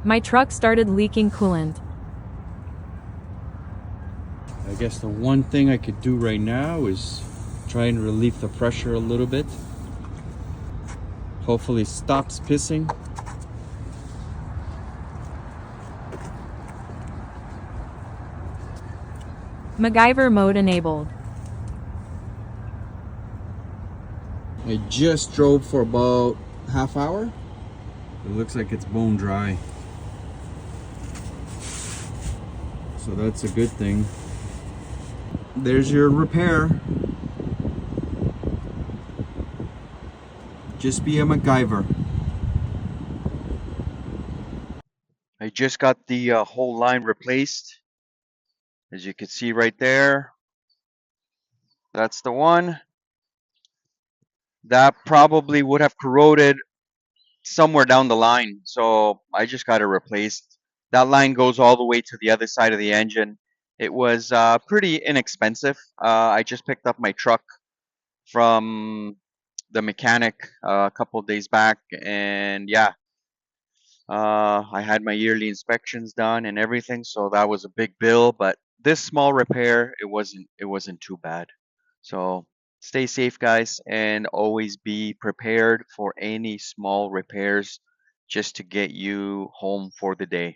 My truck started leaking coolant. I guess the one thing I could do right now is try and relieve the pressure a little bit. Hopefully it stops pissing. MacGyver mode enabled. I just drove for about half hour. It looks like it's bone dry. So that's a good thing. There's your repair. Just be a MacGyver. I just got the whole line replaced. As you can see right there, that's the one. That probably would have corroded somewhere down the line. So I just got it replaced. That line goes all the way to the other side of the engine. It was pretty inexpensive. I just picked up my truck from the mechanic a couple of days back, and yeah, I had my yearly inspections done and everything, so that was a big bill. But this small repair, it wasn't too bad. So stay safe, guys, and always be prepared for any small repairs just to get you home for the day.